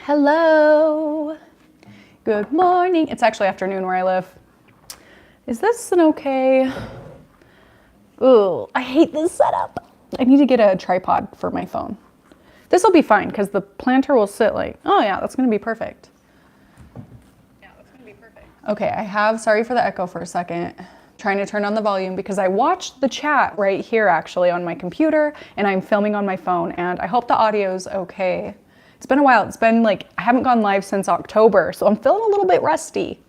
Hello. Good morning. It's actually afternoon where I live. Is this an okay? Ooh, I hate this setup. I need to get a tripod for my phone. This will be fine because the planter will sit like, oh yeah, that's gonna be perfect. Okay, sorry for the echo for a second. Trying to turn on the volume because I watched the chat right here actually on my computer and I'm filming on my phone and I hope the audio's okay. It's been a while. It's been like, I haven't gone live since October, so I'm feeling a little bit rusty.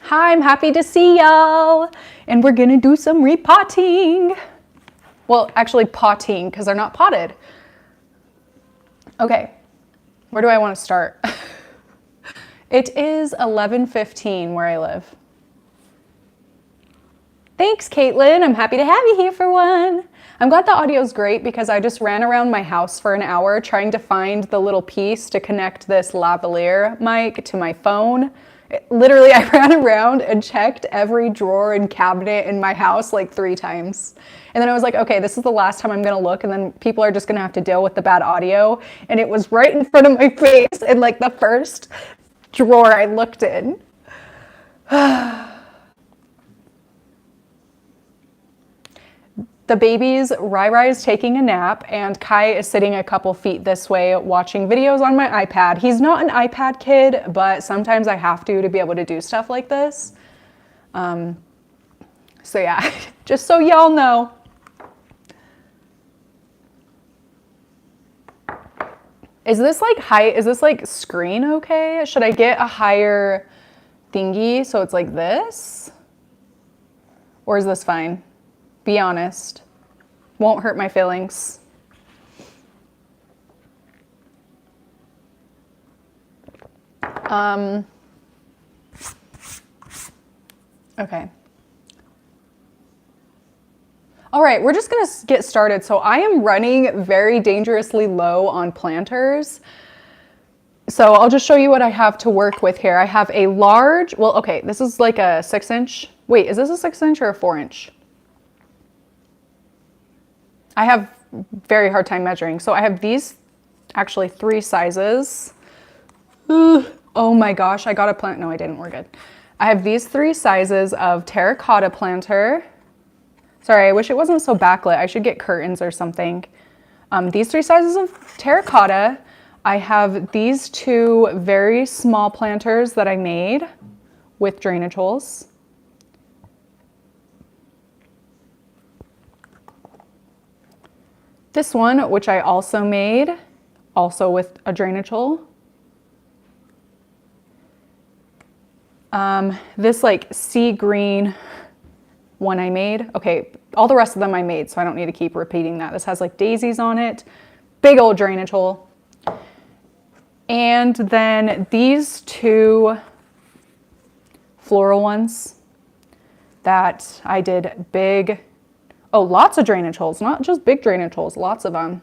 Hi, I'm happy to see y'all. And we're gonna do some repotting. Well, actually potting because they're not potted. Okay, where do I want to start? It is 11:15 where I live. Thanks, Caitlin. I'm happy to have you here for one. I'm glad the audio's great because I just ran around my house for an hour trying to find the little piece to connect this lavalier mic to my phone. Literally, I ran around and checked every drawer and cabinet in my house like 3 times. And then I was like, okay, this is the last time I'm gonna look and then people are just gonna have to deal with the bad audio. And it was right in front of my face in like the first drawer I looked in. The baby's Rai is taking a nap and Kai is sitting a couple feet this way watching videos on my iPad. He's not an iPad kid, but sometimes I have to be able to do stuff like this. So yeah, just so y'all know. Is this like height? Is this like screen okay? Should I get a higher thingy so it's like this? Or is this fine? Be honest. Won't hurt my feelings. Okay. All right, we're just gonna get started. So I am running very dangerously low on planters. So I'll just show you what I have to work with here. I have a large, well, okay, this is like a 6-inch. Wait, is this a 6-inch or a 4-inch? I have very hard time measuring. So I have these actually 3 sizes. Oh my gosh, I got a plant. No, I didn't. We're good. I have these 3 sizes of terracotta planter. Sorry, I wish it wasn't so backlit. I should get curtains or something. These 3 sizes of terracotta. I have these 2 very small planters that I made with drainage holes. This one, which I also made, also with a drainage hole. This like sea green one I made. Okay, all the rest of them I made, so I don't need to keep repeating that. This has like daisies on it, big old drainage hole. And then these 2 floral ones that I did big. Oh, lots of drainage holes, not just big drainage holes, lots of them.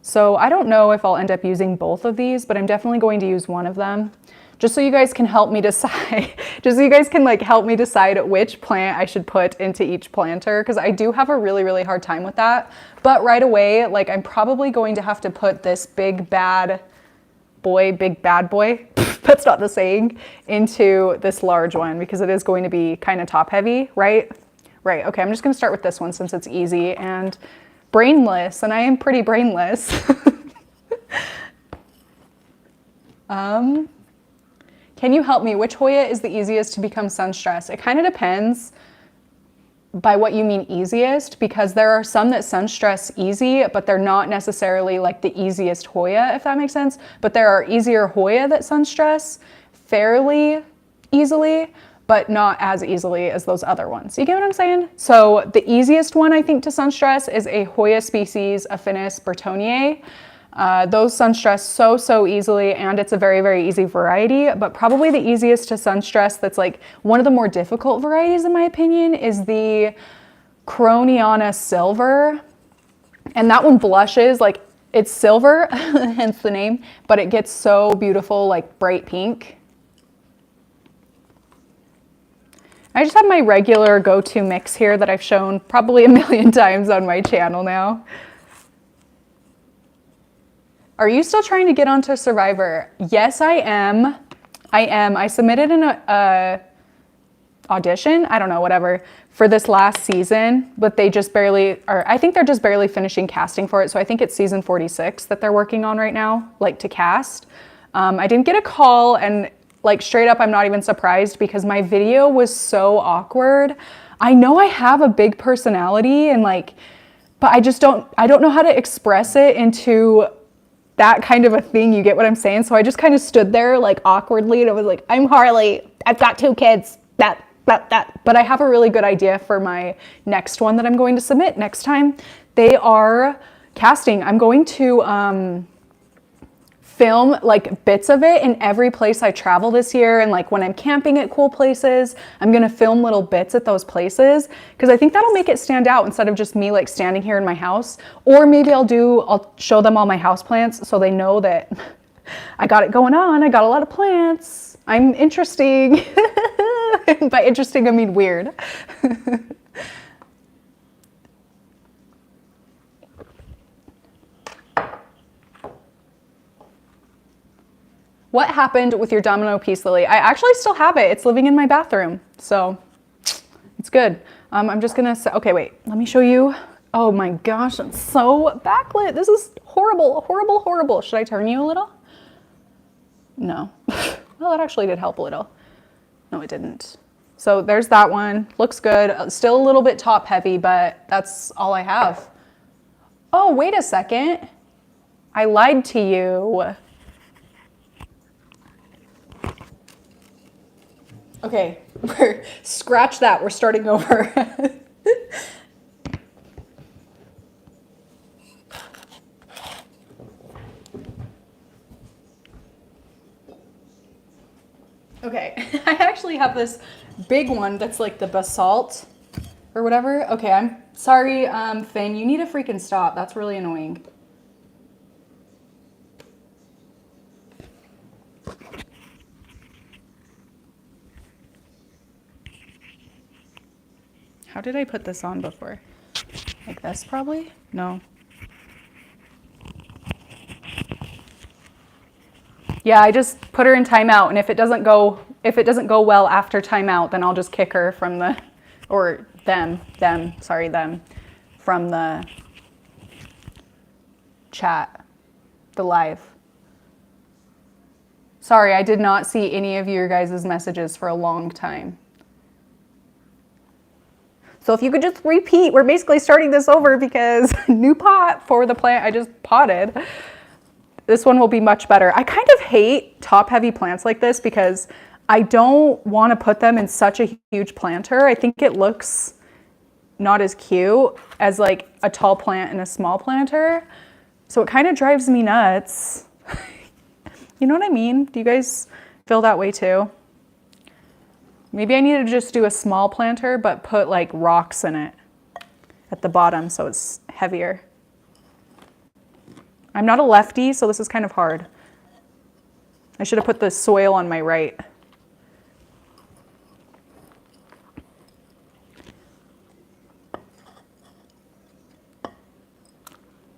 So I don't know if I'll end up using both of these, but I'm definitely going to use one of them just so you guys can help me decide, just so you guys can like help me decide which plant I should put into each planter because I do have a really, really hard time with that. But right away, like I'm probably going to have to put this big bad boy, that's not the saying, into this large one because it is going to be kind of top heavy, right? Right, okay, I'm just gonna start with this one since it's easy and brainless, and I am pretty brainless. Can you help me? Which Hoya is the easiest to become sun-stressed? It kind of depends by what you mean easiest, because there are some that sun-stress easy, but they're not necessarily like the easiest Hoya, if that makes sense. But there are easier Hoya that sun-stress fairly easily, but not as easily as those other ones. You get what I'm saying? So the easiest one I think to sun-stress is a Hoya species Affinis Bertonier. Those sun-stress so easily, and it's a very, very easy variety, but probably the easiest to sun-stress that's like one of the more difficult varieties in my opinion is the Croniana Silver. And that one blushes, like it's silver, hence the name, but it gets so beautiful, like bright pink. I just have my regular go-to mix here that I've shown probably a million times on my channel now. Are you still trying to get onto Survivor? Yes, I am. I submitted an audition, I don't know, whatever, for this last season, but they just barely, or I think they're just barely finishing casting for it. So I think it's season 46 that they're working on right now, like to cast. I didn't get a call, and like straight up, I'm not even surprised because my video was so awkward. I know I have a big personality and like, but I don't know how to express it into that kind of a thing. You get what I'm saying? So I just kind of stood there like awkwardly and I was like, I'm Harley, I've got 2 kids, that. But I have a really good idea for my next one that I'm going to submit next time. They are casting. I'm going to film like bits of it in every place I travel this year, and like when I'm camping at cool places, I'm gonna film little bits at those places because I think that'll make it stand out instead of just me like standing here in my house. Or maybe I'll show them all my house plants so they know that I got it going on. I got a lot of plants. I'm interesting. By interesting, I mean weird. What happened with your domino piece, Lily? I actually still have it. It's living in my bathroom, so it's good. I'm just gonna say, okay, wait, let me show you. Oh my gosh, it's so backlit. This is horrible, horrible, horrible. Should I turn you a little? No. Well, it actually did help a little. No, it didn't. So there's that one. Looks good. Still a little bit top heavy, but that's all I have. Oh, wait a second. I lied to you. Okay, scratch that. We're starting over. Okay, I actually have this big one that's like the basalt or whatever. Okay, I'm sorry, Finn, you need to freaking stop. That's really annoying. How did I put this on before? Like this probably? No. Yeah, I just put her in timeout, and if it doesn't go well after timeout, then I'll just kick her from the, or them, from the chat, the live. Sorry, I did not see any of your guys' messages for a long time. So if you could just repeat, we're basically starting this over because new pot for the plant I just potted. This one will be much better. I kind of hate top heavy plants like this because I don't want to put them in such a huge planter. I think it looks not as cute as like a tall plant in a small planter. So it kind of drives me nuts. You know what I mean? Do you guys feel that way too? Maybe I need to just do a small planter, but put like rocks in it at the bottom so it's heavier. I'm not a lefty, so this is kind of hard. I should have put the soil on my right.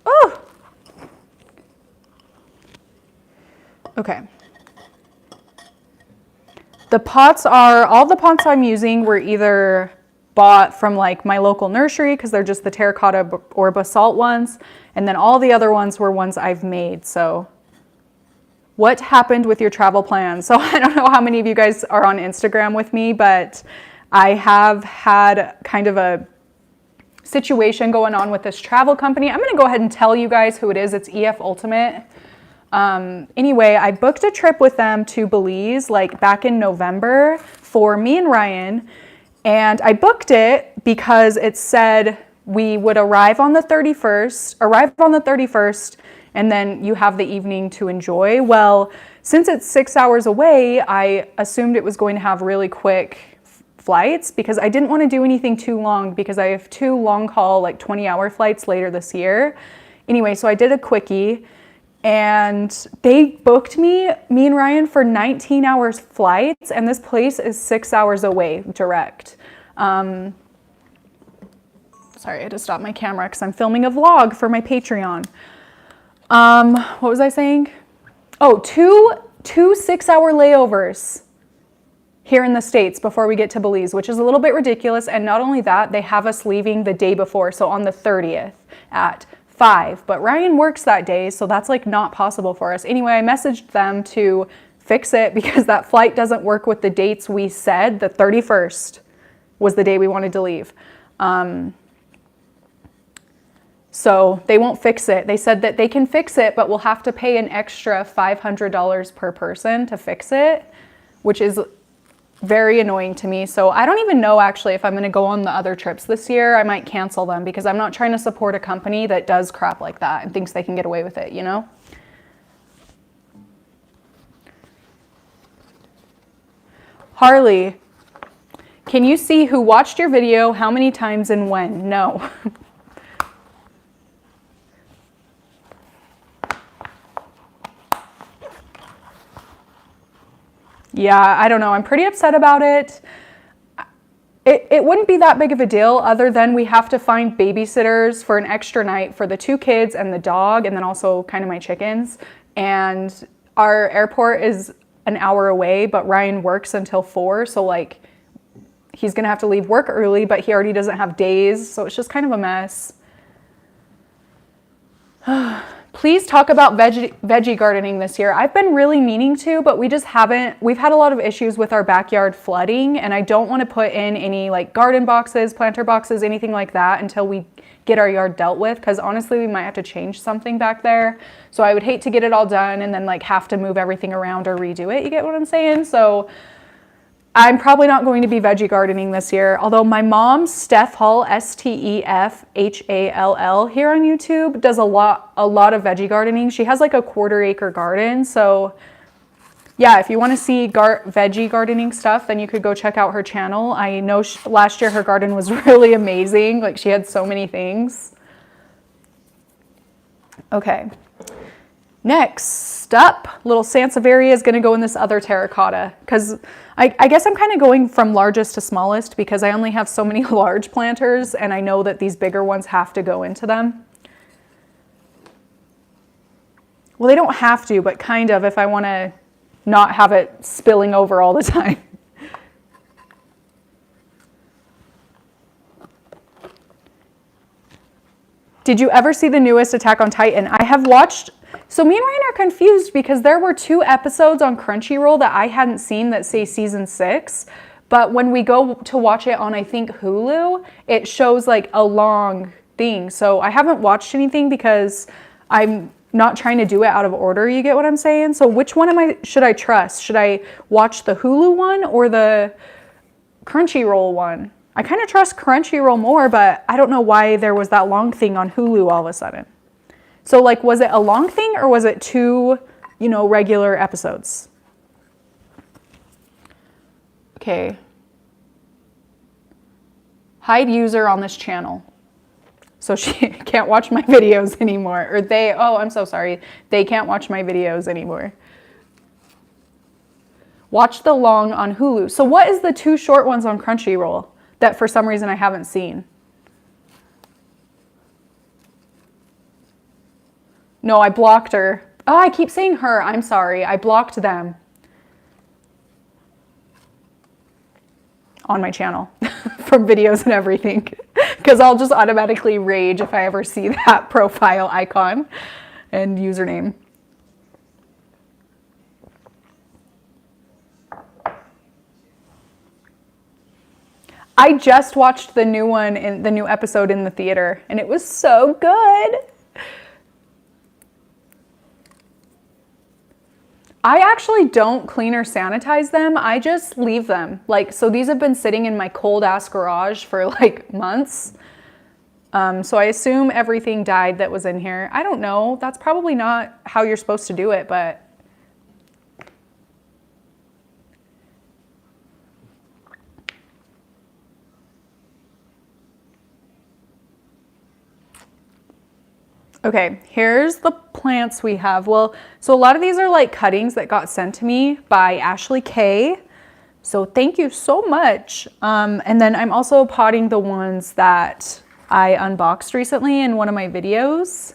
Oh! Okay. The pots are, all the pots I'm using were either bought from like my local nursery because they're just the terracotta or basalt ones. And then all the other ones were ones I've made. So what happened with your travel plans? So I don't know how many of you guys are on Instagram with me, but I have had kind of a situation going on with this travel company. I'm gonna go ahead and tell you guys who it is. It's EF Ultimate. Anyway, I booked a trip with them to Belize like back in November for me and Ryan. And I booked it because it said we would arrive on the 31st, and then you have the evening to enjoy. Well, since it's 6 hours away, I assumed it was going to have really quick flights because I didn't want to do anything too long because I have 2 long haul, like 20-hour flights later this year. Anyway, so I did a quickie. And they booked me and Ryan for 19 hours flights, and this place is 6 hours away direct. Sorry, I had to stop my camera because I'm filming a vlog for my Patreon. What was I saying? Oh, two 6-hour layovers here in the States before we get to Belize, which is a little bit ridiculous. And not only that, they have us leaving the day before, so on the 30th at 5. But Ryan works that day, so that's like not possible for us. Anyway, I messaged them to fix it because that flight doesn't work with the dates we said. The 31st was the day we wanted to leave. So they won't fix it. They said that they can fix it, but we'll have to pay an extra $500 per person to fix it, which is very annoying to me. So I don't even know actually if I'm going to go on the other trips this year. I might cancel them because I'm not trying to support a company that does crap like that and thinks they can get away with it, you know? Harley, can you see who watched your video, how many times and when? No. Yeah, I don't know. I'm pretty upset about it. It wouldn't be that big of a deal other than we have to find babysitters for an extra night for the 2 kids and the dog, and then also kind of my chickens. And our airport is an hour away, but Ryan works until 4. So like he's going to have to leave work early, but he already doesn't have days. So it's just kind of a mess. Please talk about veggie gardening this year. I've been really meaning to, but we just haven't. We've had a lot of issues with our backyard flooding, and I don't want to put in any like garden boxes, planter boxes, anything like that until we get our yard dealt with, because honestly, we might have to change something back there. So I would hate to get it all done and then like have to move everything around or redo it. You get what I'm saying? So I'm probably not going to be veggie gardening this year, although my mom, Steph Hall, Stefhall, here on YouTube, does a lot of veggie gardening. She has like a 1/4 acre garden. So yeah, if you want to see veggie gardening stuff, then you could go check out her channel. I know last year her garden was really amazing. Like she had so many things. Okay. Next up, little Sansevieria is going to go in this other terracotta because I guess I'm kind of going from largest to smallest because I only have so many large planters and I know that these bigger ones have to go into them. Well, they don't have to, but kind of if I want to not have it spilling over all the time. Did you ever see the newest Attack on Titan? I have watched. So me and Ryan are confused because there were 2 episodes on Crunchyroll that I hadn't seen that say season 6. But when we go to watch it on, I think, Hulu, it shows like a long thing. So I haven't watched anything because I'm not trying to do it out of order. You get what I'm saying? So which one should I trust? Should I watch the Hulu one or the Crunchyroll one? I kind of trust Crunchyroll more, but I don't know why there was that long thing on Hulu all of a sudden. So like, was it a long thing or was it 2, regular episodes? Okay. Hide user on this channel. So she can't watch my videos anymore. Or I'm so sorry. They can't watch my videos anymore. Watch the long on Hulu. So what is the 2 short ones on Crunchyroll that for some reason I haven't seen? No, I blocked her. Oh, I keep saying her. I'm sorry. I blocked them on my channel from videos and everything because I'll just automatically rage if I ever see that profile icon and username. I just watched the new one in the new episode in the theater and it was so good. I actually don't clean or sanitize them. I just leave them. So these have been sitting in my cold ass garage for like months. So I assume everything died that was in here. I don't know. That's probably not how you're supposed to do it, but. Okay, here's the plants we have. Well, so a lot of these are like cuttings that got sent to me by Ashley K. So thank you so much. And then I'm also potting the ones that I unboxed recently in one of my videos.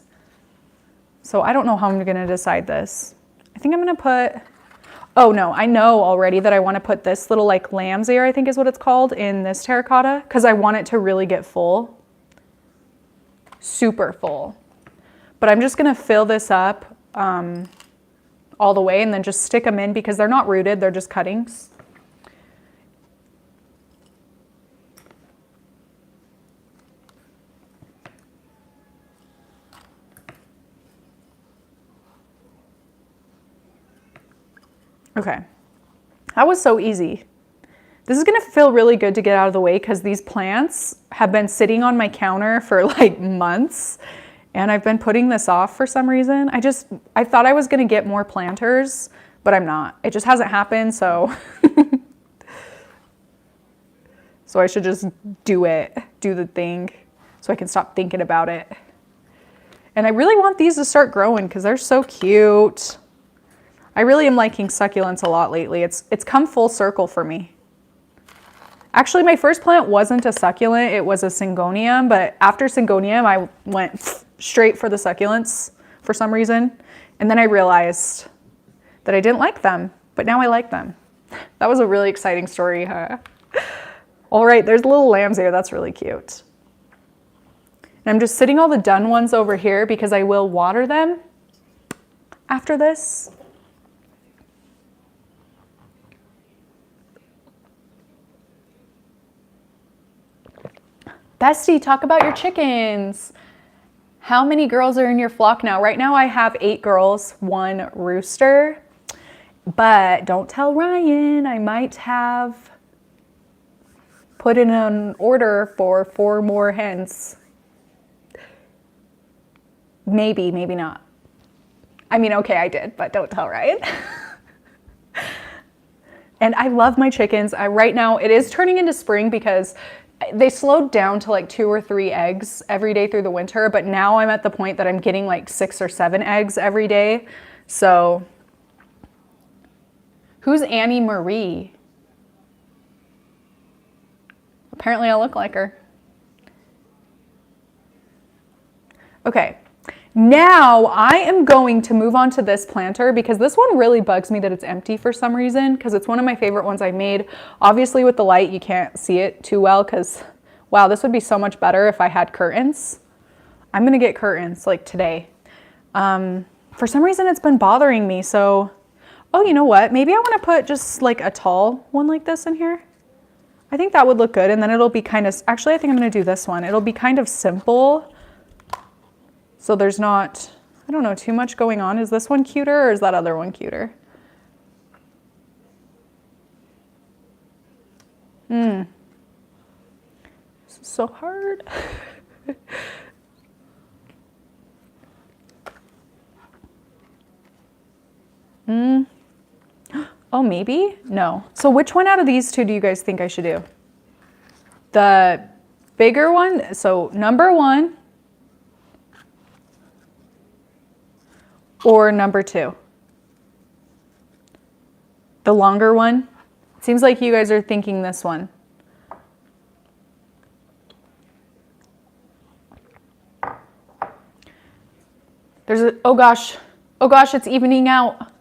So I don't know how I'm gonna decide this. I think I'm gonna put, oh no, I know already that I wanna put this little like lamb's ear, I think is what it's called, in this terracotta, because I want it to really get full. Super full. But I'm just gonna fill this up all the way and then just stick them in because they're not rooted, they're just cuttings. Okay, that was so easy. This is gonna feel really good to get out of the way because these plants have been sitting on my counter for like months and I've been putting this off for some reason. I thought I was gonna get more planters, but I'm not. It just hasn't happened, so. So I should just do the thing so I can stop thinking about it. And I really want these to start growing because they're so cute. I really am liking succulents a lot lately. It's come full circle for me. Actually, my first plant wasn't a succulent, it was a syngonium, but after syngonium, I went straight for the succulents for some reason. And then I realized that I didn't like them, but now I like them. That was a really exciting story, huh? All right, there's a little lamb's ear, that's really cute. And I'm just sitting all the done ones over here because I will water them after this. Bestie, talk about your chickens. How many girls are in your flock now? Right now I have 8 girls, 1 rooster, but don't tell Ryan. I might have put in an order for 4 more hens. Maybe, maybe not. I mean, okay, I did, but don't tell Ryan. And I love my chickens. Right now it is turning into spring because they slowed down to like 2 or 3 eggs every day through the winter, but now I'm at the point that I'm getting like 6 or 7 eggs every day. So who's Annie Marie? Apparently I look like her. Okay, now I am going to move on to this planter because this one really bugs me that it's empty for some reason because it's one of my favorite ones I made. Obviously with the light you can't see it too well because wow, this would be so much better if I had curtains. I'm gonna get curtains like today. For some reason it's been bothering me, so, oh, you know what? Maybe I wanna put just like a tall one like this in here. I think that would look good and then it'll be kind of, actually I think I'm gonna do this one. It'll be kind of simple. So there's not, I don't know, too much going on. Is this one cuter or is that other one cuter? This is so hard. Oh, maybe? No. So which one out of these two do you guys think I should do? The bigger one, so number 1, or number 2? The longer one? It seems like you guys are thinking this one. There's a, oh gosh, it's evening out.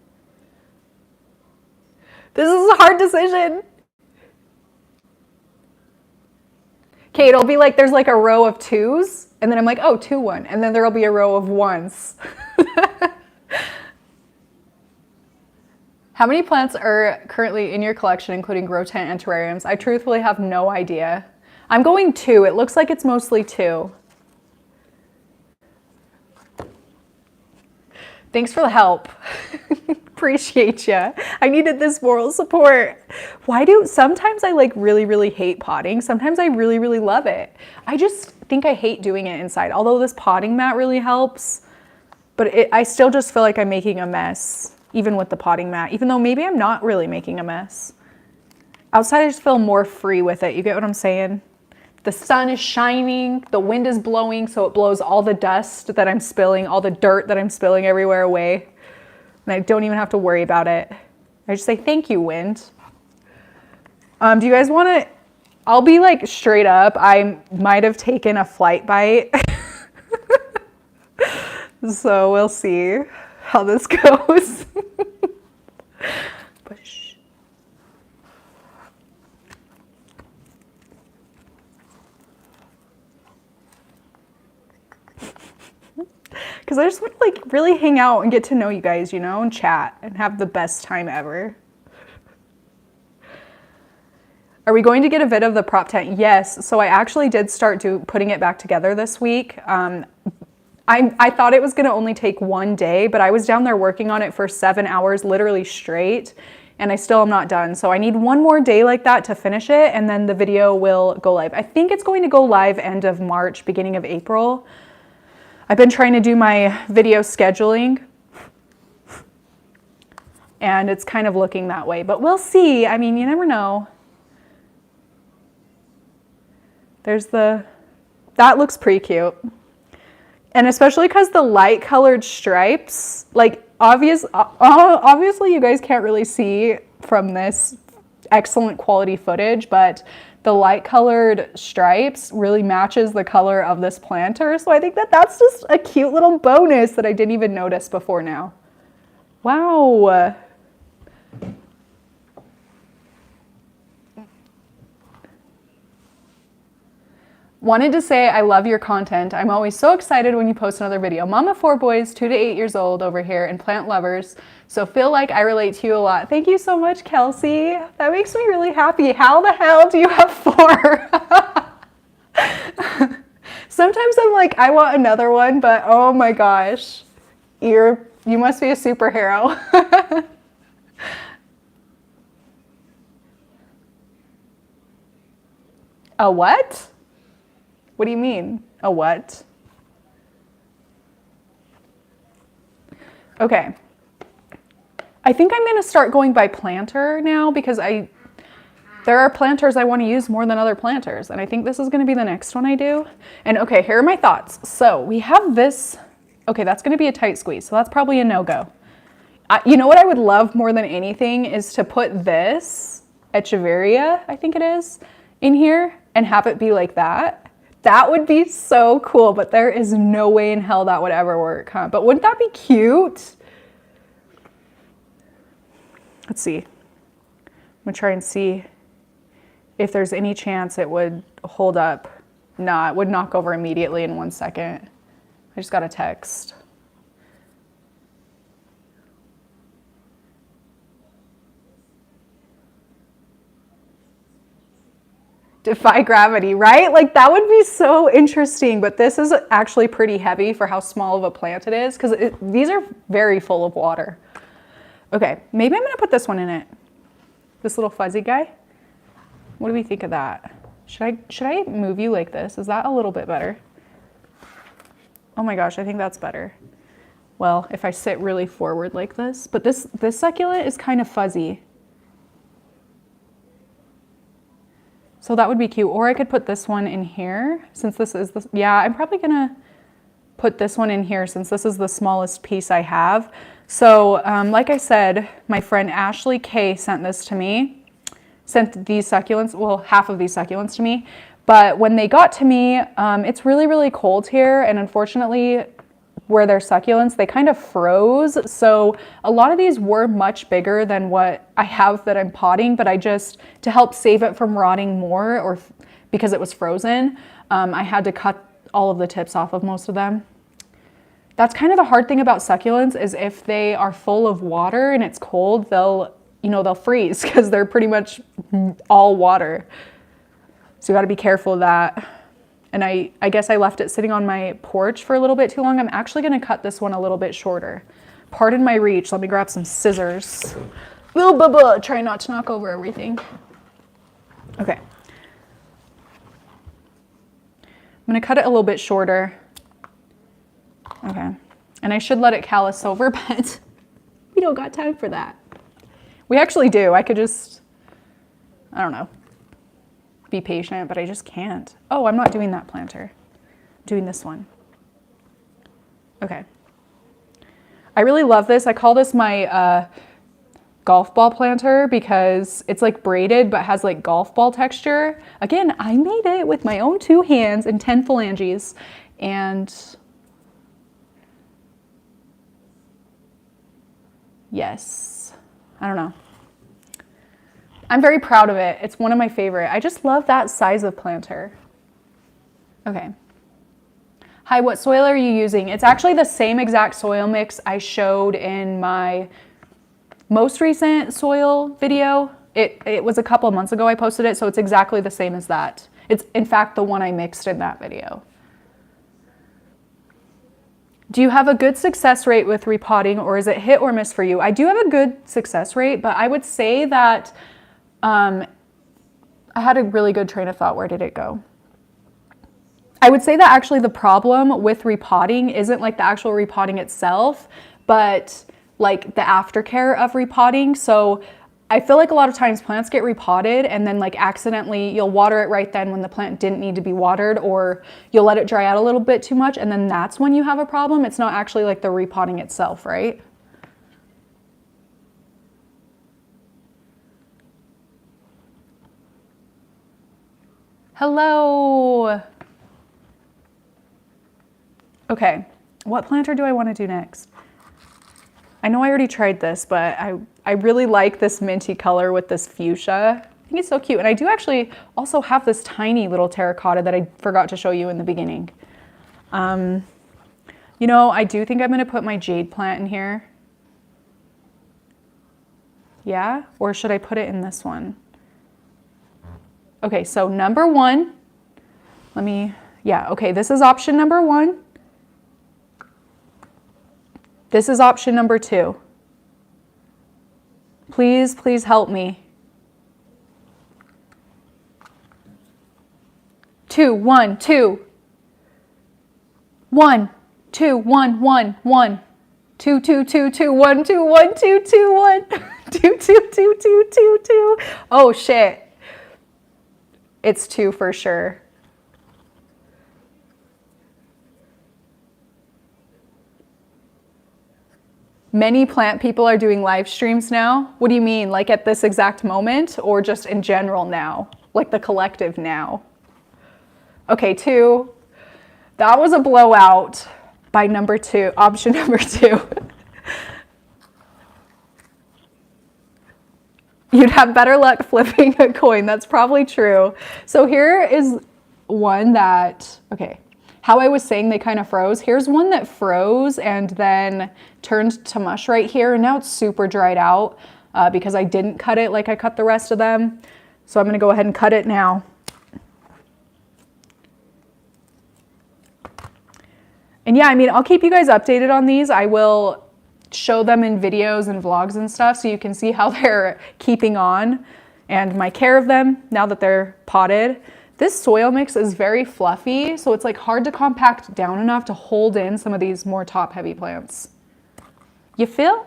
This is a hard decision. Okay, it'll be like there's like a row of 2s, and then I'm like, oh, 2, 1, and then there'll be a row of 1s. How many plants are currently in your collection, including grow tent and terrariums? I truthfully have no idea. I'm going 2. It looks like it's mostly 2. Thanks for the help. Appreciate ya. I needed this moral support. Sometimes I like really hate potting. Sometimes I really love it. I just think I hate doing it inside. Although this potting mat really helps, but I still just feel like I'm making a mess, even with the potting mat, even though maybe I'm not really making a mess. Outside I just feel more free with it. You get what I'm saying? The sun is shining, the wind is blowing, so it blows all the dust that I'm spilling, all the dirt that I'm spilling everywhere away. And I don't even have to worry about it. I just say, thank you, wind. Do you guys want to, I'll be like straight up, I might have taken a flight bite. So we'll see how this goes. Push. Because I just want to like really hang out and get to know you guys, you know, and chat and have the best time ever. Are we going to get a vid of the prop tent? Yes. So I actually did start putting it back together this week. I thought it was going to only take one day, but I was down there working on it for 7 hours, literally straight, and I still am not done. So I need one more day like that to finish it, and then the video will go live. I think it's going to go live end of March, beginning of April. I've been trying to do my video scheduling, and it's kind of looking that way, but we'll see. I mean, you never know. That looks pretty cute. And especially because the light colored stripes, like obviously you guys can't really see from this excellent quality footage, but the light colored stripes really matches the color of this planter. So I think that's just a cute little bonus that I didn't even notice before now. Wow. Wanted to say I love your content. I'm always so excited when you post another video. Mama 4 boys, 2 to 8 years old over here, and plant lovers. So feel like I relate to you a lot. Thank you so much, Kelsey. That makes me really happy. How the hell do you have 4? Sometimes I'm like, I want another one, but oh my gosh, you must be a superhero. A what? What do you mean? A what? Okay. I think I'm going to start going by planter now because there are planters I want to use more than other planters. And I think this is going to be the next one I do. And okay, here are my thoughts. So we have this. Okay, that's going to be a tight squeeze. So that's probably a no-go. You know what I would love more than anything is to put this Echeveria, I think it is, in here and have it be like that. That would be so cool, but there is no way in hell that would ever work, huh? But wouldn't that be cute? Let's see. I'm gonna try and see if there's any chance it would hold up. Nah, it would knock over immediately in 1 second. I just got a text. Defy gravity, right? Like that would be so interesting, but this is actually pretty heavy for how small of a plant it is because these are very full of water. Okay, maybe I'm gonna put this one in it. This little fuzzy guy. What do we think of that? Should I move you like this? Is that a little bit better? Oh my gosh, I think that's better. Well, if I sit really forward like this, but this succulent is kind of fuzzy. So that would be cute. Or I could put this one in here since this is the, yeah, I'm probably gonna put this one in here since this is the smallest piece I have. So like I said, my friend Ashley Kay sent this to me, sent these succulents, well, half of these succulents to me. But when they got to me, it's really, really cold here. And unfortunately, where they're succulents, they kind of froze. So a lot of these were much bigger than what I have that I'm potting, but I just, to help save it from rotting more or because it was frozen, I had to cut all of the tips off of most of them. That's kind of the hard thing about succulents is if they are full of water and it's cold, they'll freeze because they're pretty much all water. So you gotta be careful of that. And I guess I left it sitting on my porch for a little bit too long. I'm actually gonna cut this one a little bit shorter. Pardon my reach, let me grab some scissors. Try not to knock over everything. Okay. I'm gonna cut it a little bit shorter. Okay, and I should let it callus over, but we don't got time for that. We actually do, I could just, I don't know, be patient, but I just can't. Oh, I'm not doing that planter. I'm doing this one. Okay. I really love this. I call this my golf ball planter because it's like braided but has like golf ball texture. Again, I made it with my own 2 hands and 10 phalanges. And Yes. I don't know. I'm very proud of it. It's one of my favorite. I just love that size of planter. Okay. Hi, what soil are you using? It's actually the same exact soil mix I showed in my most recent soil video. It was a couple of months ago I posted it, so it's exactly the same as that. It's in fact the one I mixed in that video. Do you have a good success rate with repotting, or is it hit or miss for you? I do have a good success rate, but I would say that I had a really good train of thought. Where did it go? I would say that actually the problem with repotting isn't like the actual repotting itself, but like the aftercare of repotting. So I feel like a lot of times plants get repotted and then like accidentally you'll water it right then when the plant didn't need to be watered, or you'll let it dry out a little bit too much and then that's when you have a problem. It's not actually like the repotting itself, right? Hello. Okay, what planter do I want to do next? I know I already tried this, but I really like this minty color with this fuchsia. I think it's so cute. And I do actually also have this tiny little terracotta that I forgot to show you in the beginning. You know, I do think I'm gonna put my jade plant in here. Yeah, or should I put it in this one? Okay, so number one, okay, this is option number one. This is option number two. Please, please help me. 2, 1, 2. 1, 2, 1, 1, 1. 2, 2, 2, 2, 1, 2, 1, 2, 2, 1. 2, 2, 2, 2, 2, 2. Oh shit. It's 2 for sure. Many plant people are doing live streams now. What do you mean? Like at this exact moment or just in general now? Like the collective now? Okay, 2. That was a blowout by number 2, option number 2. You'd have better luck flipping a coin. That's probably true. So here is one that, okay. How I was saying they kind of froze. Here's one that froze and then turned to mush right here. And now it's super dried out because I didn't cut it like I cut the rest of them. So I'm gonna go ahead and cut it now. And yeah, I mean, I'll keep you guys updated on these. I will show them in videos and vlogs and stuff so you can see how they're keeping on and my care of them now that they're potted. This soil mix is very fluffy, so it's like hard to compact down enough to hold in some of these more top heavy plants. You feel?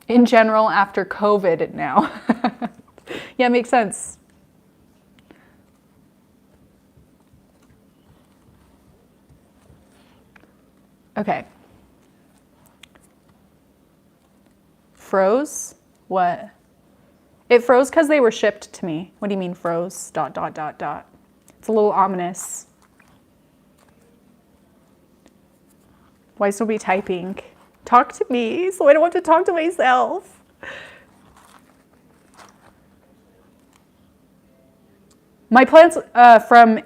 In general, after COVID now. Yeah, makes sense. Okay. Froze? What? It froze because they were shipped to me. What do you mean froze? ... It's a little ominous. Why is nobody typing? Talk to me so I don't have to talk to myself. My plants from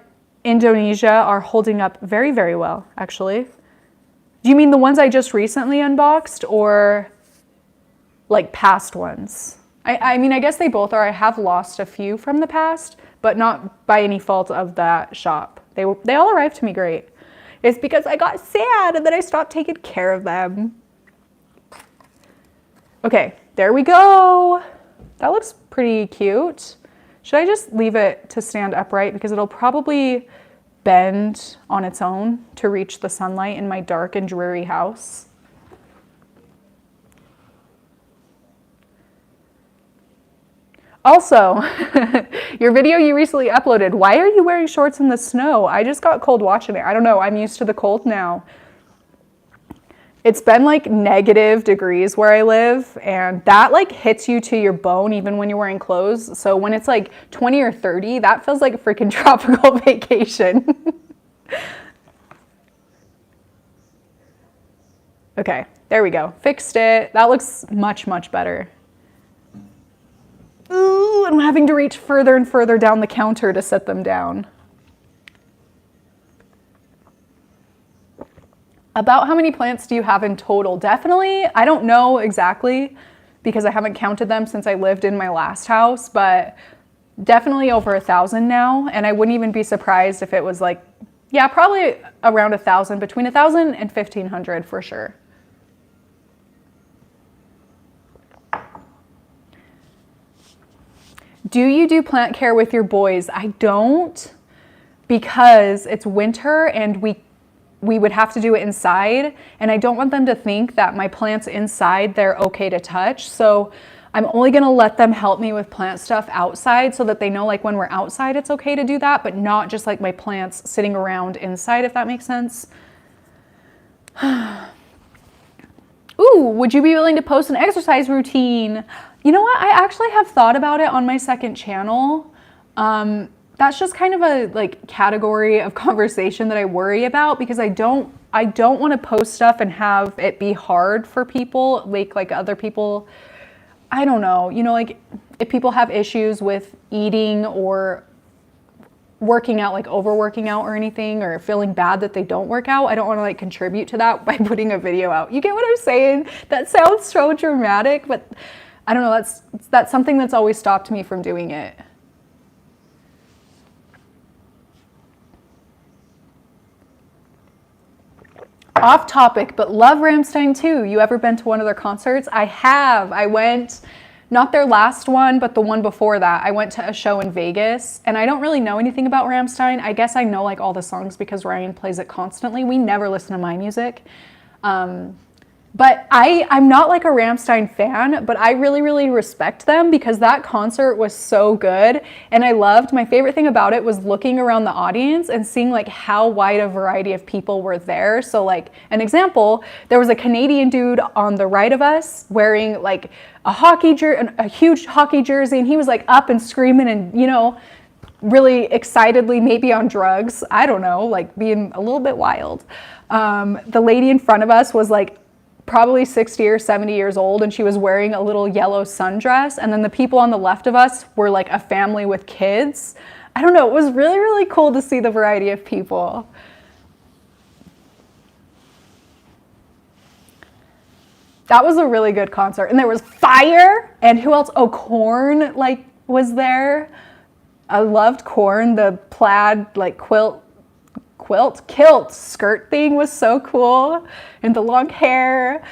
Indonesia are holding up very, very well, actually. Do you mean the ones I just recently unboxed or like past ones? I mean, I guess they both are. I have lost a few from the past, but not by any fault of that shop. They all arrived to me great. It's because I got sad and then I stopped taking care of them. Okay, there we go. That looks pretty cute. Should I just leave it to stand upright because it'll probably bend on its own to reach the sunlight in my dark and dreary house? Also, your video you recently uploaded, why are you wearing shorts in the snow? I just got cold watching it. I don't know, I'm used to the cold now. It's been like -degrees where I live, and that like hits you to your bone even when you're wearing clothes. So when it's like 20 or 30, that feels like a freaking tropical vacation. Okay, there we go. Fixed it. That looks much, much better. Ooh, I'm having to reach further and further down the counter to set them down. About how many plants do you have in total? Definitely, I don't know exactly because I haven't counted them since I lived in my last house, but definitely over 1,000 now. And I wouldn't even be surprised if it was like, yeah, probably around 1,000, between 1,000 and 1,500 for sure. Do you do plant care with your boys? I don't, because it's winter and we would have to do it inside, and I don't want them to think that my plants inside, they're okay to touch. So I'm only gonna let them help me with plant stuff outside so that they know like when we're outside it's okay to do that, but not just like my plants sitting around inside, if that makes sense. Ooh, would you be willing to post an exercise routine? You know what, I actually have thought about it on my second channel. That's just kind of a like category of conversation that I worry about because I don't want to post stuff and have it be hard for people, like other people. I don't know, you know, like if people have issues with eating or working out, like overworking out or anything, or feeling bad that they don't work out, I don't want to like contribute to that by putting a video out. You get what I'm saying? That sounds so dramatic, but I don't know, that's something that's always stopped me from doing it. Off topic, but love Rammstein too. You ever been to one of their concerts? I have. I went, not their last one, but the one before that. I went to a show in Vegas, and I don't really know anything about Rammstein. I guess I know like all the songs because Ryan plays it constantly. We never listen to my music. But I'm not like a Rammstein fan, but I really, really respect them because that concert was so good. And my favorite thing about it was looking around the audience and seeing like how wide a variety of people were there. So like an example, there was a Canadian dude on the right of us wearing like a huge hockey jersey, and he was like up and screaming and, you know, really excitedly, maybe on drugs. I don't know, like being a little bit wild. The lady in front of us was like probably 60 or 70 years old, and she was wearing a little yellow sundress. And then the people on the left of us were like a family with kids. I don't know, it was really, really cool to see the variety of people. That was a really good concert. And there was fire, and who else? Oh, Korn like was there. I loved Korn. The plaid like kilt skirt thing was so cool, and the long hair.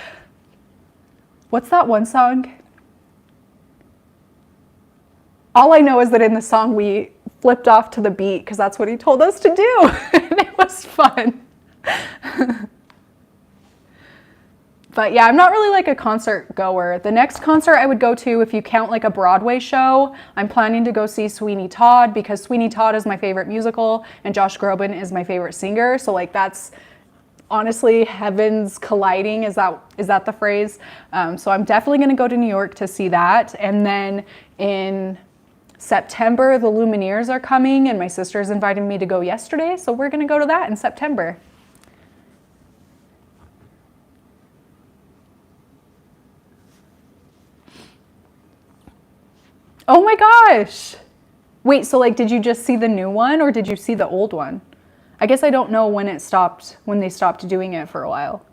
What's that one song? All I know is that in the song we flipped off to the beat because that's what he told us to do. And it was fun. But yeah, I'm not really like a concert goer. The next concert I would go to, if you count like a Broadway show, I'm planning to go see Sweeney Todd because Sweeney Todd is my favorite musical and Josh Groban is my favorite singer. So like that's honestly heavens colliding. Is that the phrase? So I'm definitely going to go to New York to see that. And then in September, the Lumineers are coming, and my sister's invited me to go yesterday. So we're going to go to that in September. Oh my gosh. Wait, so like, did you just see the new one or did you see the old one? I guess I don't know when they stopped doing it for a while.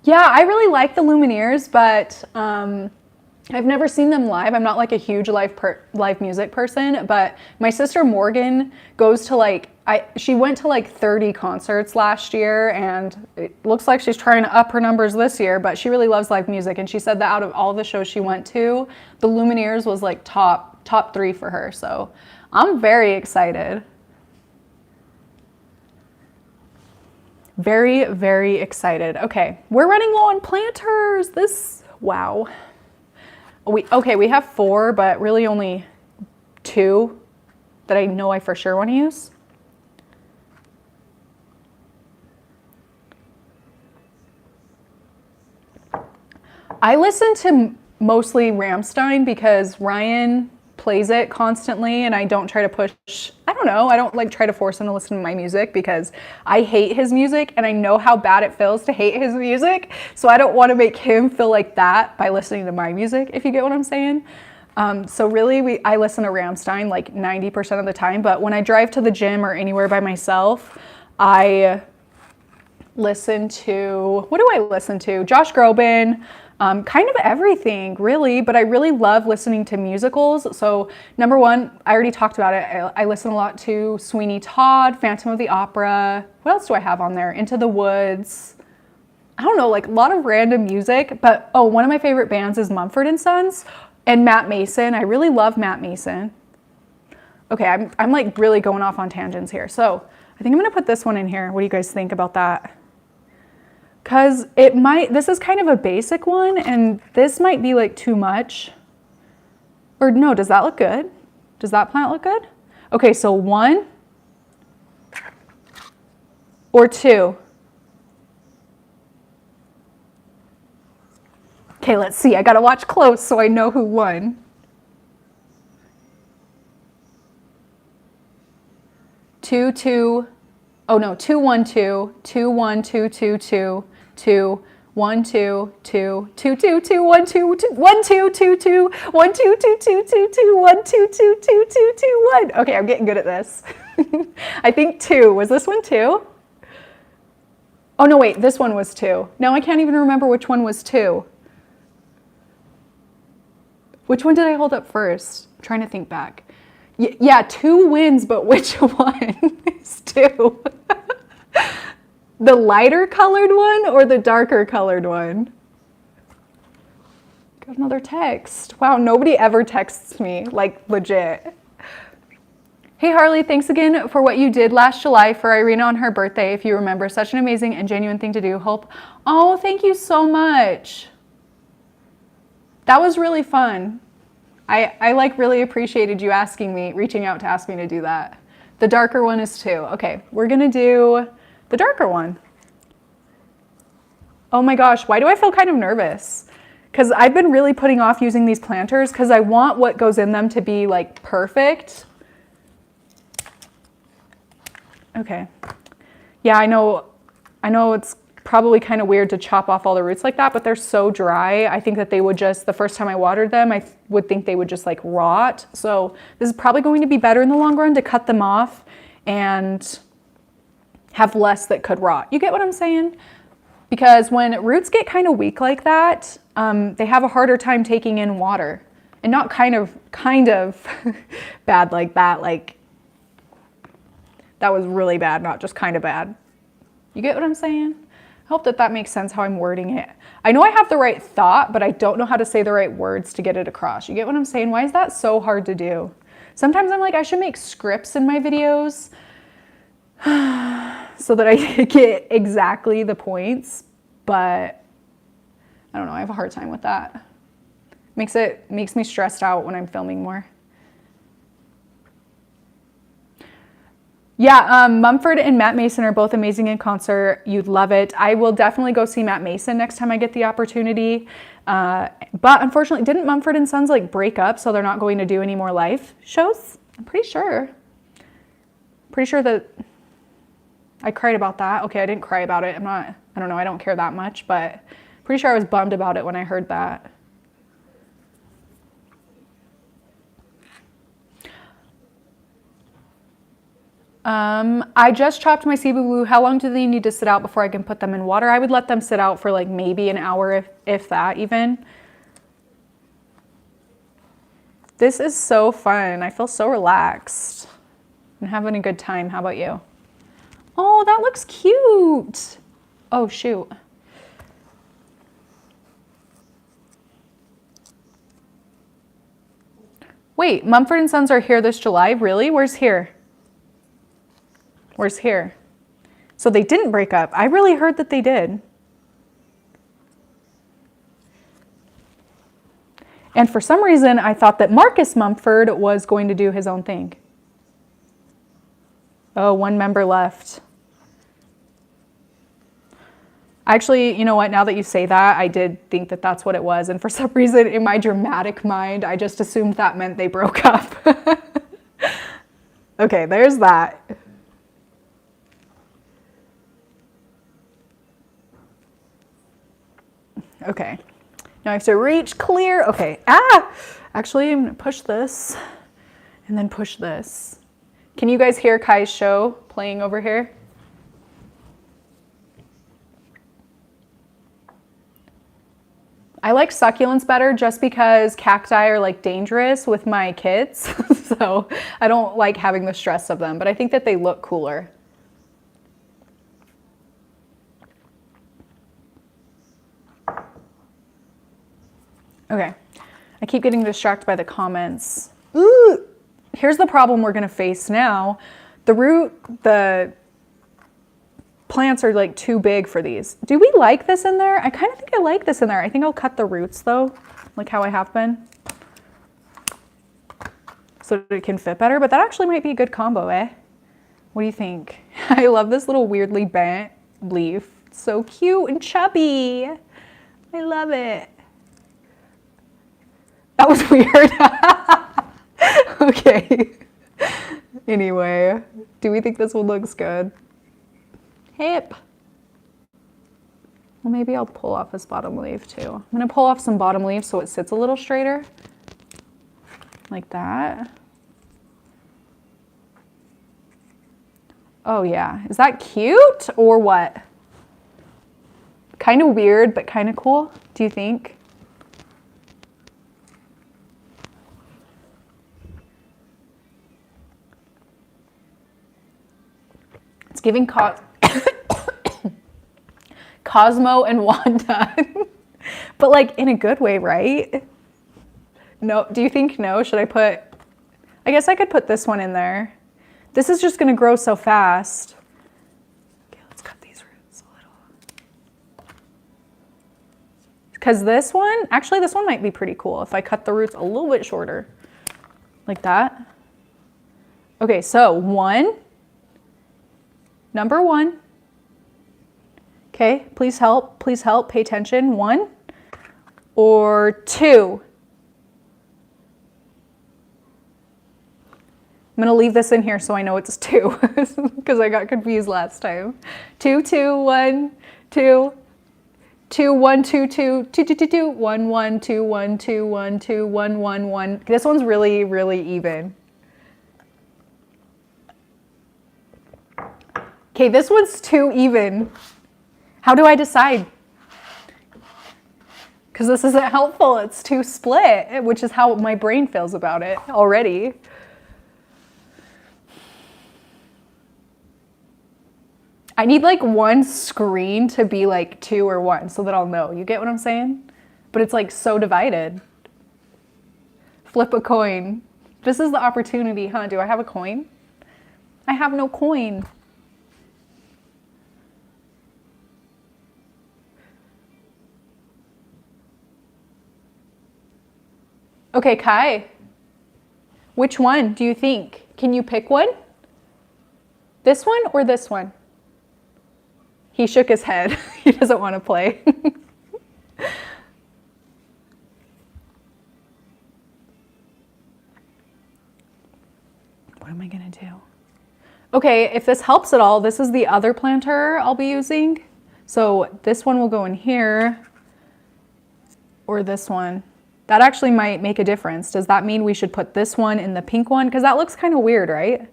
Yeah, I really like the Lumineers, but I've never seen them live. I'm not like a huge live music person, but my sister Morgan goes to she went to like 30 concerts last year, and it looks like she's trying to up her numbers this year, but she really loves live music. And she said that out of all the shows she went to, the Lumineers was like top 3 for her. So I'm very excited. Very, very excited. Okay, we're running low on planters. Wow. We have 4, but really only 2 that I know I for sure want to use. I listen to mostly Rammstein because Ryan plays it constantly, and I don't try to push, I don't know, I don't like try to force him to listen to my music because I hate his music and I know how bad it feels to hate his music. So I don't want to make him feel like that by listening to my music, if you get what I'm saying. So really, I listen to Rammstein like 90% of the time, but when I drive to the gym or anywhere by myself, I listen to, what do I listen to? Josh Groban, kind of everything really, but I really love listening to musicals. So number one, I already talked about it. I listen a lot to Sweeney Todd, Phantom of the Opera. What else do I have on there? Into the Woods. I don't know, like a lot of random music, but oh, one of my favorite bands is Mumford & Sons and Matt Mason. I really love Matt Mason. Okay, I'm like really going off on tangents here. So I think I'm gonna put this one in here. What do you guys think about that? Because this is kind of a basic one and this might be like too much. Or no, does that look good? Does that plant look good? Okay, so 1 or 2. Okay, let's see. I gotta watch close so I know who won. Two, two. Oh no, 2, 1, 2, 2, 1, 2, 2, 2, 2, 1, 2, 2, 2, 2, 2, 1, 2, 1, 2, 2, 2, 1, 2, 2, 2, 2, 2, 1, 2, 2, 2, 2, 2, 1. Okay, I'm getting good at this. I think 2. Was this one 2? Oh no, wait, this one was 2. Now I can't even remember which one was 2. Which one did I hold up first? I'm trying to think back. Yeah, 2 wins, but which one is 2? The lighter colored one or the darker colored one? Got another text. Wow, nobody ever texts me, like legit. Hey Harley, thanks again for what you did last July for Irina on her birthday. If you remember, such an amazing and genuine thing to do. Hope. Oh, thank you so much. That was really fun. I like really appreciated you reaching out to ask me to do that. The darker one is 2. Okay, we're gonna do the darker one. Oh my gosh, why do I feel kind of nervous? Because I've been really putting off using these planters because I want what goes in them to be like perfect. Okay. Yeah, I know it's probably kind of weird to chop off all the roots like that, but they're so dry. I think that they would just, the first time I watered them, I would think they would just like rot. So this is probably going to be better in the long run to cut them off and have less that could rot. You get what I'm saying? Because when roots get kind of weak like that, they have a harder time taking in water. And not kind of bad like that. Like that was really bad, not just kind of bad. You get what I'm saying? I hope that makes sense how I'm wording it. I know I have the right thought, but I don't know how to say the right words to get it across. You get what I'm saying? Why is that so hard to do? Sometimes I'm like, I should make scripts in my videos so that I get exactly the points, but I don't know, I have a hard time with that. Makes me stressed out when I'm filming more. Yeah, Mumford and Matt Mason are both amazing in concert. You'd love it. I will definitely go see Matt Mason next time I get the opportunity. But unfortunately, didn't Mumford & Sons like break up so they're not going to do any more live shows? I'm pretty sure. Pretty sure that I cried about that. Okay, I didn't cry about it. I don't know, I don't care that much, but pretty sure I was bummed about it when I heard that. I just chopped my Cebu Blue. How long do they need to sit out before I can put them in water? I would let them sit out for like maybe an hour, if that even. This is so fun. I feel so relaxed. I'm having a good time. How about you? Oh, that looks cute. Oh, shoot. Wait, Mumford & Sons are here this July? Really? Where's here? Where's here? So they didn't break up. I really heard that they did. And for some reason, I thought that Marcus Mumford was going to do his own thing. Oh, one member left. Actually, you know what? Now that you say that, I did think that that's what it was. And for some reason, in my dramatic mind, I just assumed that meant they broke up. Okay, there's that. Okay, now I have to reach clear. Okay, actually, I'm gonna push this and then push this. Can you guys hear Kai's show playing over here? I like succulents better just because cacti are like dangerous with my kids. So I don't like having the stress of them, but I think that they look cooler. Okay, I keep getting distracted by the comments. Ooh, here's the problem we're gonna face now. The plants are like too big for these. Do we like this in there? I kind of think I like this in there. I think I'll cut the roots though, like how I have been, so that it can fit better, but that actually might be a good combo, eh? What do you think? I love this little weirdly bent leaf. It's so cute and chubby. I love it. That was weird. Okay. Anyway, do we think this one looks good? Hip. Well, maybe I'll pull off this bottom leaf too. I'm gonna pull off some bottom leaves so it sits a little straighter. Like that. Oh yeah, is that cute or what? Kind of weird, but kind of cool, do you think? It's giving Cosmo and Wanda, but like in a good way, right? No, do you think no? Should I put, I guess I could put this one in there. This is just gonna grow so fast. Okay, let's cut these roots a little. Because this one, actually this one might be pretty cool if I cut the roots a little bit shorter, like that. Okay, so number one. Okay, please help, pay attention. 1 or 2. I'm gonna leave this in here so I know it's 2 because I got confused last time. 2, 2, 1, 2, 2, 1, 2, 2, 2, 2, 2, 2, 1, 1, 2, 1, 2, 1, 2, 1, 1, 1. This one's really, really even. Okay, this one's too even. How do I decide? Because this isn't helpful, it's too split, which is how my brain feels about it already. I need like one screen to be like 2 or 1 so that I'll know. You get what I'm saying? But it's like so divided. Flip a coin. This is the opportunity, huh? Do I have a coin? I have no coin. Okay, Kai, which one do you think? Can you pick one? This one or this one? He shook his head. He doesn't want to play. What am I gonna do? Okay, if this helps at all, this is the other planter I'll be using. So this one will go in here, or this one. That actually might make a difference. Does that mean we should put this one in the pink one? Because that looks kind of weird, right?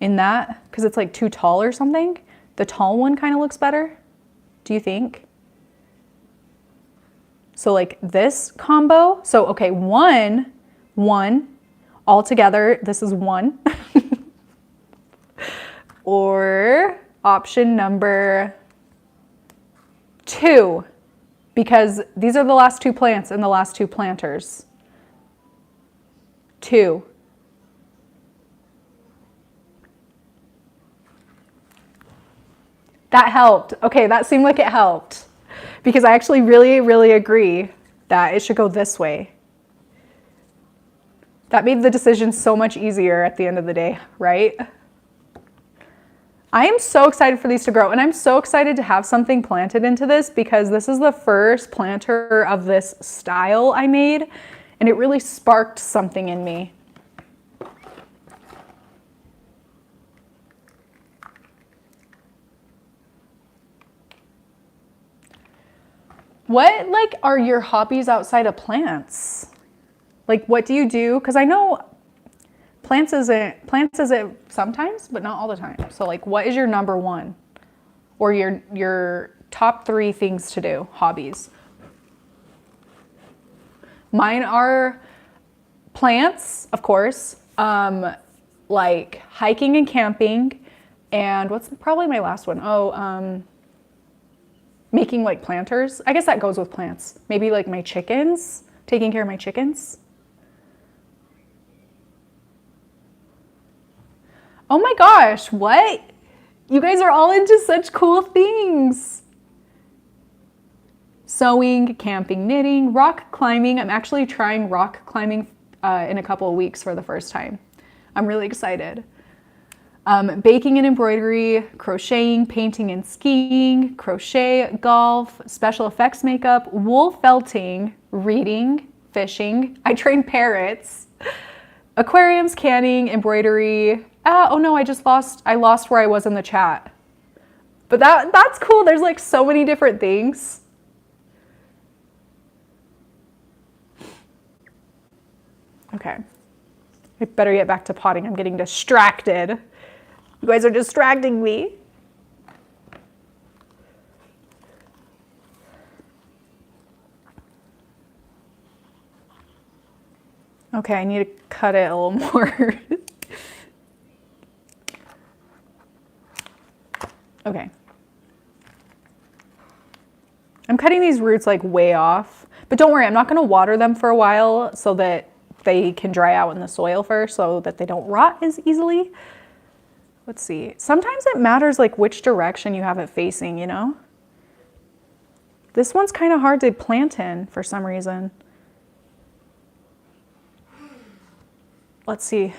In that, because it's like too tall or something. The tall one kind of looks better. Do you think? So like this combo. So okay, one, all together, this is 1. Or option number 2. Because these are the last 2 plants and the last 2 planters. 2. That helped. Okay, that seemed like it helped. Because I actually really, really agree that it should go this way. That made the decision so much easier at the end of the day, right? I am so excited for these to grow, and I'm so excited to have something planted into this because this is the first planter of this style I made, and it really sparked something in me. What like are your hobbies outside of plants? Like what do you do? Because I know plants isn't sometimes, but not all the time. So like what is your number one or your top 3 things to do, hobbies? Mine are plants, of course, like hiking and camping, and what's probably my last one? Making like planters. I guess that goes with plants. Maybe like my chickens, taking care of my chickens. Oh my gosh, what? You guys are all into such cool things. Sewing, camping, knitting, rock climbing. I'm actually trying rock climbing in a couple of weeks for the first time. I'm really excited. Baking and embroidery, crocheting, painting and skiing, crochet, golf, special effects makeup, wool felting, reading, fishing. I train parrots, aquariums, canning, embroidery. Oh no, I lost where I was in the chat. But that's cool. There's like so many different things. Okay. I better get back to potting. I'm getting distracted. You guys are distracting me. Okay, I need to cut it a little more. Okay. I'm cutting these roots like way off, but don't worry, I'm not gonna water them for a while so that they can dry out in the soil first so that they don't rot as easily. Let's see. Sometimes it matters like which direction you have it facing, you know? This one's kind of hard to plant in for some reason. Let's see.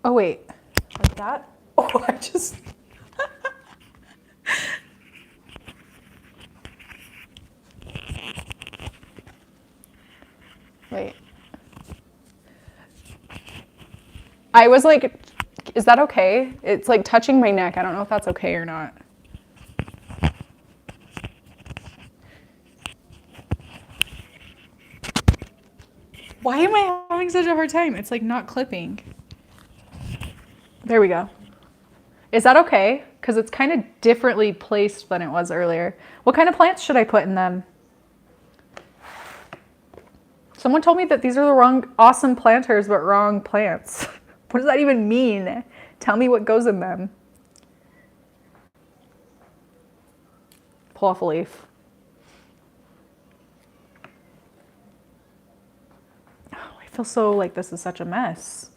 Oh wait, like that? Oh, I just... Wait. I was like, is that okay? It's like touching my neck. I don't know if that's okay or not. Why am I having such a hard time? It's like not clipping. There we go. Is that okay? Because it's kind of differently placed than it was earlier. What kind of plants should I put in them? Someone told me that these are the wrong awesome planters, but wrong plants. What does that even mean? Tell me what goes in them. Pull off a leaf. Oh, I feel so like this is such a mess.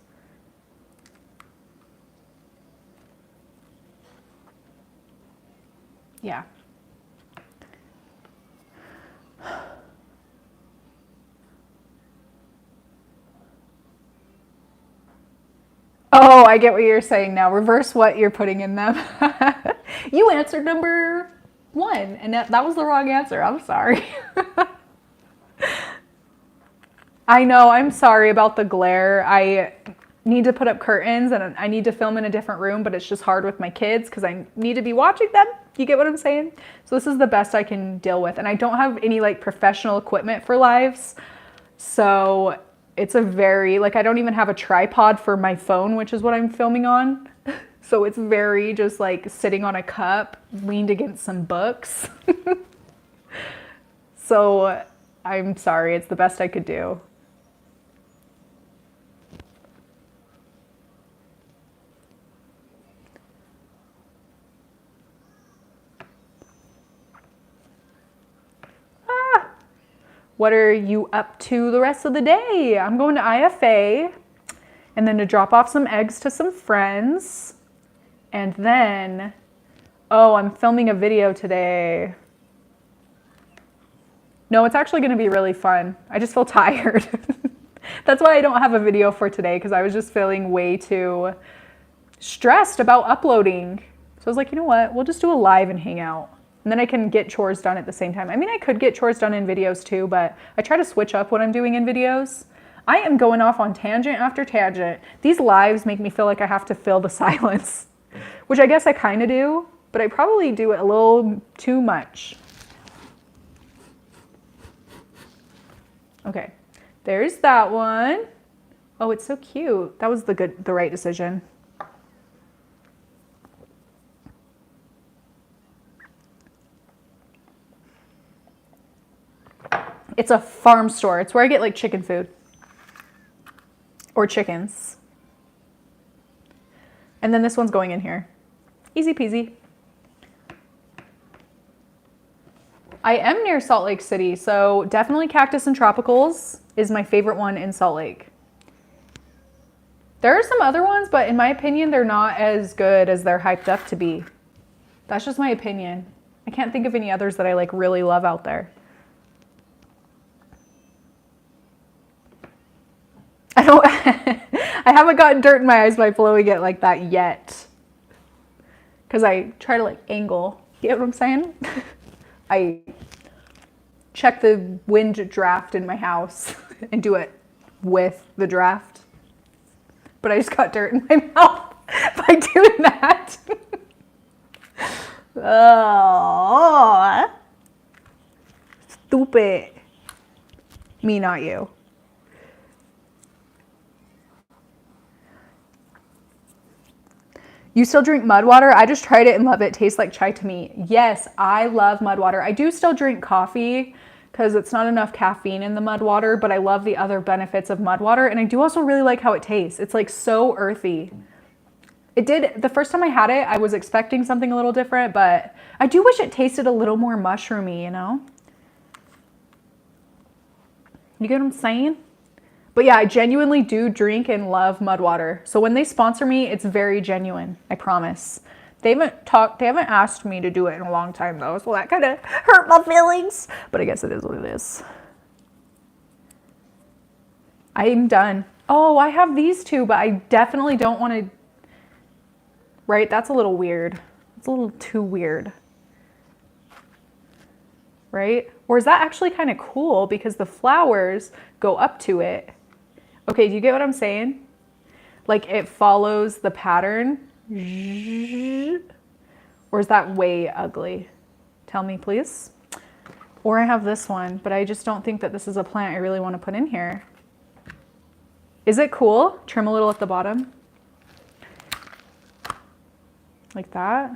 Yeah. Oh, I get what you're saying now. Reverse what you're putting in them. You answered number 1, and that was the wrong answer. I'm sorry. I know, I'm sorry about the glare. I need to put up curtains and I need to film in a different room, but it's just hard with my kids because I need to be watching them. You get what I'm saying? So this is the best I can deal with. And I don't have any like professional equipment for lives. So it's a very, like I don't even have a tripod for my phone, which is what I'm filming on. So it's very just like sitting on a cup, leaned against some books. So I'm sorry, it's the best I could do. What are you up to the rest of the day? I'm going to IFA and then to drop off some eggs to some friends. And then, oh, I'm filming a video today. No, it's actually going to be really fun. I just feel tired. That's why I don't have a video for today, because I was just feeling way too stressed about uploading. So I was like, you know what? We'll just do a live and hang out. And then I can get chores done at the same time. I mean, I could get chores done in videos too, but I try to switch up what I'm doing in videos. I am going off on tangent after tangent. These lives make me feel like I have to fill the silence, which I guess I kind of do, but I probably do it a little too much. Okay, there's that one. Oh, it's so cute. That was the right decision. It's a farm store. It's where I get like chicken food or chickens. And then this one's going in here. Easy peasy. I am near Salt Lake City, so definitely Cactus and Tropicals is my favorite one in Salt Lake. There are some other ones, but in my opinion, they're not as good as they're hyped up to be. That's just my opinion. I can't think of any others that I like really love out there. I haven't gotten dirt in my eyes by blowing it like that yet. Because I try to like angle. You get what I'm saying? I check the wind draft in my house and do it with the draft. But I just got dirt in my mouth by doing that. Oh, stupid. Me, not you. You still drink mud water? I just tried it and love it. It tastes like chai to me. Yes, I love mud water. I do still drink coffee because it's not enough caffeine in the mud water, but I love the other benefits of mud water. And I do also really like how it tastes. It's like so earthy. The first time I had it, I was expecting something a little different, but I do wish it tasted a little more mushroomy, you know? You get what I'm saying? But yeah, I genuinely do drink and love mud water. So when they sponsor me, it's very genuine. I promise. They haven't asked me to do it in a long time though. So that kind of hurt my feelings, but I guess it is what it is. I'm done. Oh, I have these two, but I definitely don't want to, right? That's a little weird. It's a little too weird. Right? Or is that actually kind of cool because the flowers go up to it? Okay, do you get what I'm saying? Like it follows the pattern. Or is that way ugly? Tell me, please. Or I have this one, but I just don't think that this is a plant I really want to put in here. Is it cool? Trim a little at the bottom. Like that.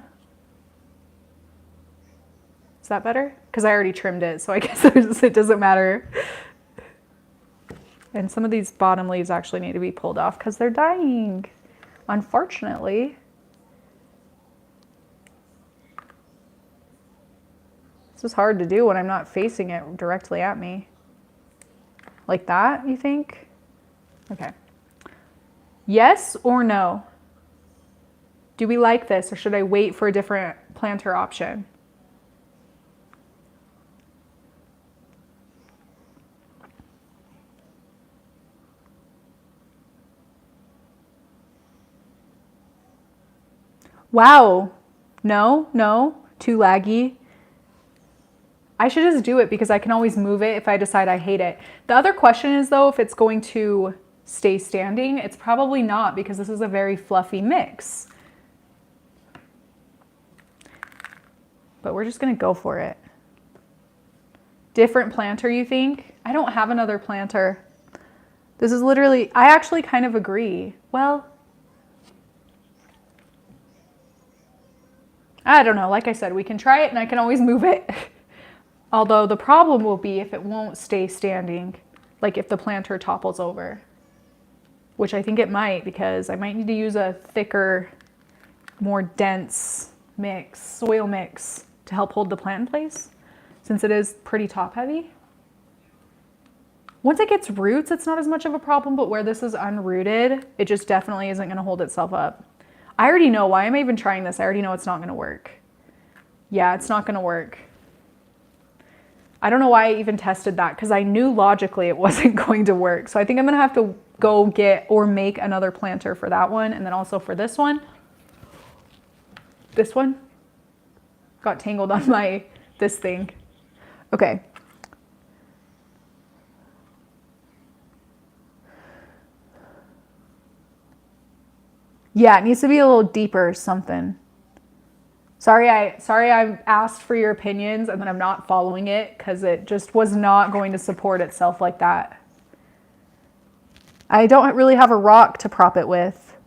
Is that better? Because I already trimmed it, so I guess it doesn't matter. And some of these bottom leaves actually need to be pulled off because they're dying, unfortunately. This is hard to do when I'm not facing it directly at me. Like that, you think? Okay. Yes or no? Do we like this or should I wait for a different planter option? Wow. No, too laggy. I should just do it because I can always move it if I decide I hate it. The other question is though, if it's going to stay standing, it's probably not because this is a very fluffy mix. But we're just gonna go for it. Different planter, you think? I don't have another planter. This is literally, I actually kind of agree. Well, I don't know. Like I said, we can try it and I can always move it. Although the problem will be if it won't stay standing, like if the planter topples over, which I think it might because I might need to use a thicker, more dense mix, soil mix to help hold the plant in place since it is pretty top heavy. Once it gets roots, it's not as much of a problem, but where this is unrooted, it just definitely isn't going to hold itself up. I already know why I'm even trying this. I already know it's not going to work. Yeah, it's not going to work. I don't know why I even tested that because I knew logically it wasn't going to work. So I think I'm gonna have to go get or make another planter for that one, and then also for this one. This one got tangled on this thing. Okay. Yeah, it needs to be a little deeper or something. Sorry I asked for your opinions and then I'm not following it because it just was not going to support itself like that. I don't really have a rock to prop it with.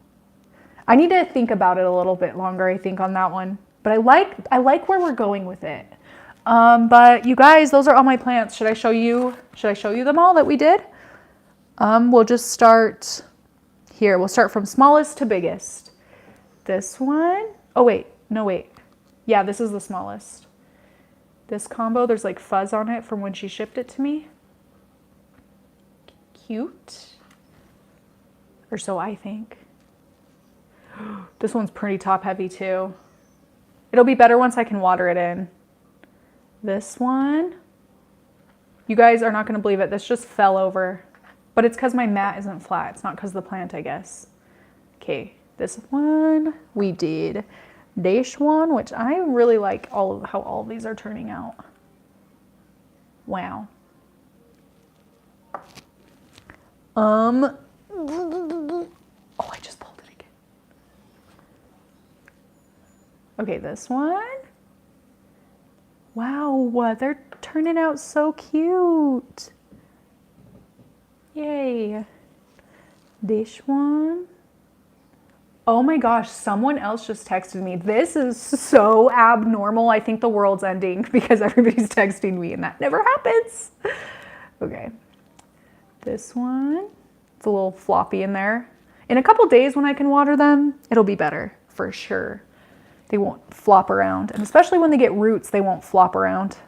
I need to think about it a little bit longer, I think, on that one. But I like where we're going with it. But you guys, those are all my plants. Should I show you them all that we did? We'll just start here. We'll start from smallest to biggest. This one. Oh wait, no wait. Yeah, this is the smallest. This combo, there's like fuzz on it from when she shipped it to me. Cute. Or so I think. This one's pretty top heavy too. It'll be better once I can water it in. This one. You guys are not gonna believe it. This just fell over. But it's because my mat isn't flat. It's not because of the plant, I guess. Okay, this one we did. Dash one, which I really like how all of these are turning out. Wow. Oh, I just pulled it again. Okay, this one. Wow, they're turning out so cute. Yay. This one. Oh my gosh, someone else just texted me. This is so abnormal. I think the world's ending because everybody's texting me and that never happens. Okay. This one. It's a little floppy in there. In a couple days when I can water them, it'll be better for sure. They won't flop around. And especially when they get roots, they won't flop around.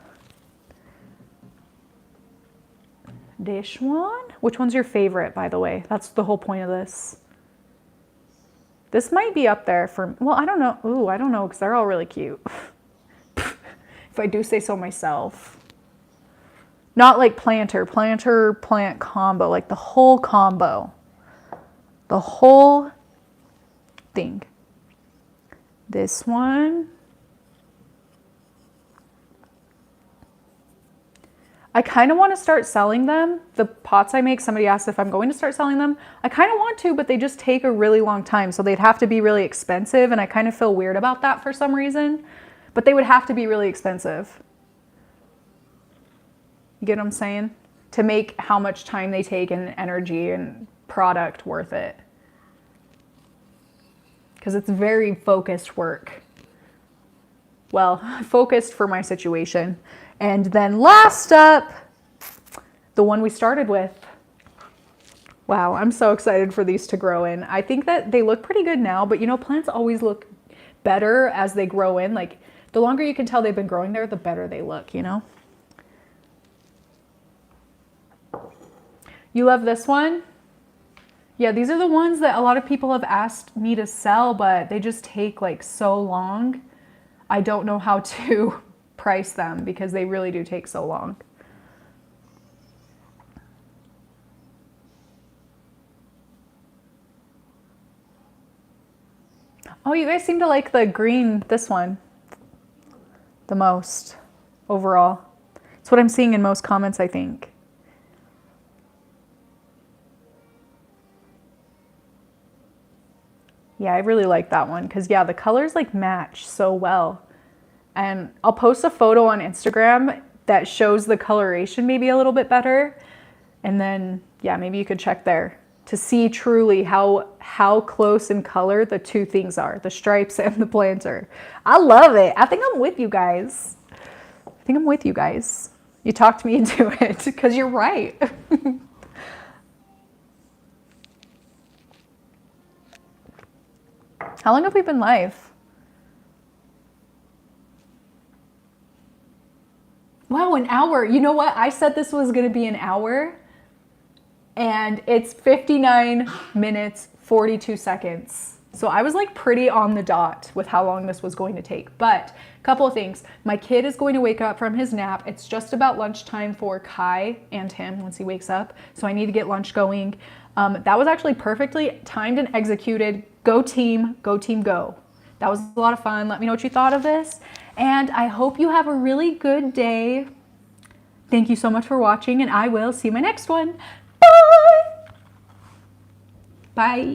This one. Which one's your favorite, by the way? That's the whole point of this. This might be up there for, well, I don't know. Ooh, I don't know because they're all really cute. If I do say so myself. Not like planter, plant combo, like the whole combo. The whole thing. This one. I kind of want to start selling them. The pots I make, somebody asked if I'm going to start selling them. I kind of want to, but they just take a really long time. So they'd have to be really expensive. And I kind of feel weird about that for some reason. But they would have to be really expensive. You get what I'm saying? To make how much time they take and energy and product worth it. Because it's very focused work. Well, focused for my situation. And then last up, the one we started with. Wow, I'm so excited for these to grow in. I think that they look pretty good now, but you know, plants always look better as they grow in. Like, the longer you can tell they've been growing there, the better they look, you know? You love this one? Yeah, these are the ones that a lot of people have asked me to sell, but they just take like so long. I don't know how to price them because they really do take so long. Oh, you guys seem to like the green, this one, the most overall. It's what I'm seeing in most comments, I think. Yeah, I really like that one because, yeah, the colors like match so well. And I'll post a photo on Instagram that shows the coloration maybe a little bit better. And then, yeah, maybe you could check there to see truly how close in color the two things are, the stripes and the planter. I love it. I think I'm with you guys. I think I'm with you guys. You talked me into it because you're right. How long have we been live? Wow, an hour. You know what? I said this was going to be an hour, and it's 59 minutes, 42 seconds. So I was like pretty on the dot with how long this was going to take. But a couple of things. My kid is going to wake up from his nap. It's just about lunchtime for Kai and him once he wakes up. So I need to get lunch going. That was actually perfectly timed and executed. Go team, go team, go. That was a lot of fun. Let me know what you thought of this. And I hope you have a really good day. Thank you so much for watching, and I will see you in my next one. Bye! Bye.